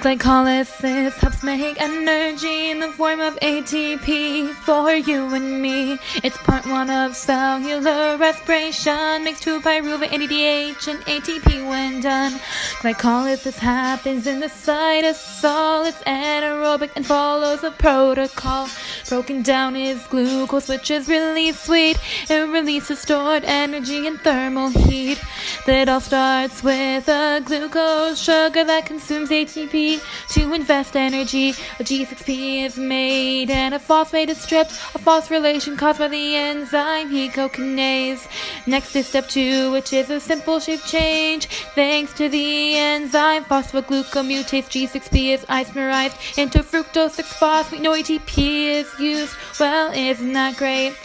Glycolysis helps make energy in the form of ATP for you and me. It's part one of cellular respiration, makes 2 pyruvate, NADH, and ATP when done. Glycolysis happens in the cytosol. It's anaerobic and follows a protocol. Broken down is glucose, which is really sweet. It releases stored energy and thermal heat. It all starts with a glucose sugar that consumes ATP to invest energy. A G6P is made and a phosphate is stripped, a phosphorylation caused by the enzyme hexokinase. Next is step 2, which is a simple shape change. Thanks to the enzyme Phosphoglucomutase, G6P is isomerized into fructose 6-phosphate. No ATP is used. Well, isn't that great?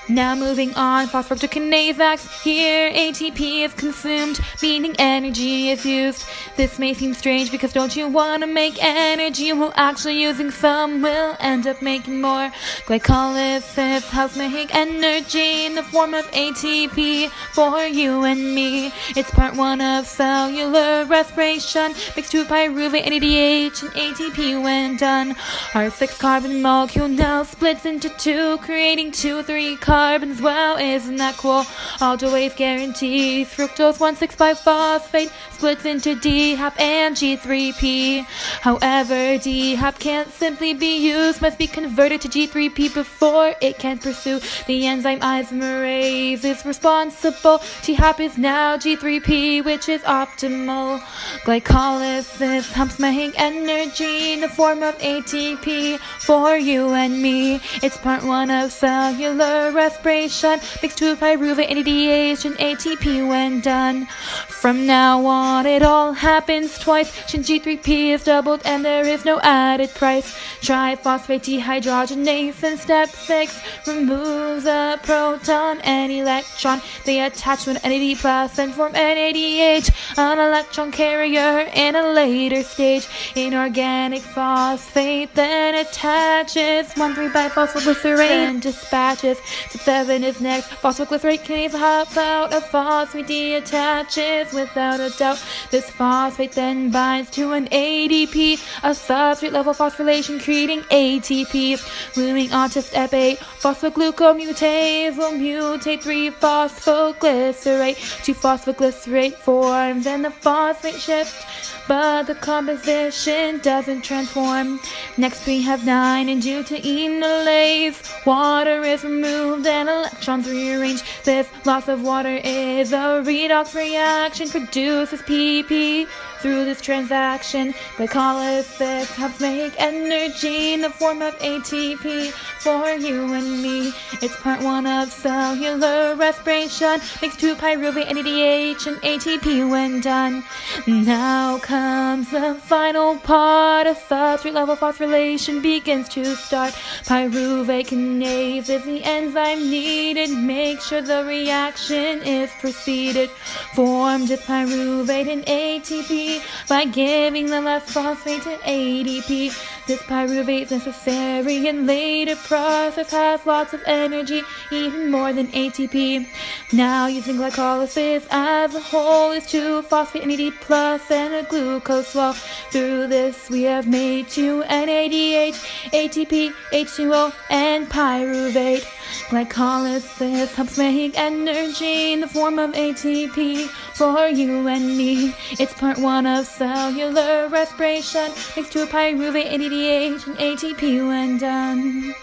Now moving on, Phosphofructokinase acts here. ATP is consumed, meaning energy is used. This may seem strange because don't you want to make energy? Well, actually using some will end up making more. Glycolysis helps make energy in the form of ATP for you and me. It's part one of cellular respiration, makes 2 pyruvate, NADH, and ATP when done. Our 6-carbon molecule now splits into 2, creating 2,3 carbons. Wow, isn't that cool? Always guarantees fructose 1,6-5-phosphate splits into DHAP and G3P. However, DHAP can't simply be used, must be converted to G3P before it can pursue. The enzyme isomerase is responsible. DHAP is now G3P, which is optimal. Glycolysis helps make energy in the form of ATP for you and me. It's part one of cellular respiration, makes 2 pyruvate, NADH, and ATP when done. From now on, it all happens twice. Since G3P is doubled and there is no added price. Triphosphate dehydrogenase in step 6 removes a proton and electron. They attach to an NAD plus and form NADH, an electron carrier in a later stage. Inorganic phosphate then attaches 1,3-biphospholglycerate and dispatches. Step 7 is next. Phosphoglucomutase hops out of phosphate, deattaches without a doubt. This phosphate then binds to an ADP, a substrate level phosphorylation, creating ATP. Moving on to step 8, phosphoglucomutase will mutate 3-phosphoglycerate. 2-phosphoglycerate forms and the phosphate shifts, but the composition doesn't transform. Next we have 9, and due to enolase, water is removed and electrons rearranged. This loss of water is a redox reaction, produces PP. Through this transaction, glycolysis helps make energy in the form of ATP for you and me. It's part one of cellular respiration, makes 2 pyruvate, NADH, and ATP when done. Now comes the final part. A substrate level phosphorylation begins to start. Pyruvatekinase is the enzyme needed. Make sure the reaction is proceeded. Formed as pyruvate and ATP by giving the last phosphate to ADP. This pyruvate is necessary in later process, has lots of energy, even more than ATP. Now using glycolysis as a whole is 2-phosphate, NAD plus, and a glucose wall. Through this we have made 2 NADH, ATP, H2O, and pyruvate. Glycolysis helps make energy in the form of ATP for you and me. It's part one of cellular respiration, makes 2 pyruvate, NADH, and ATP when done.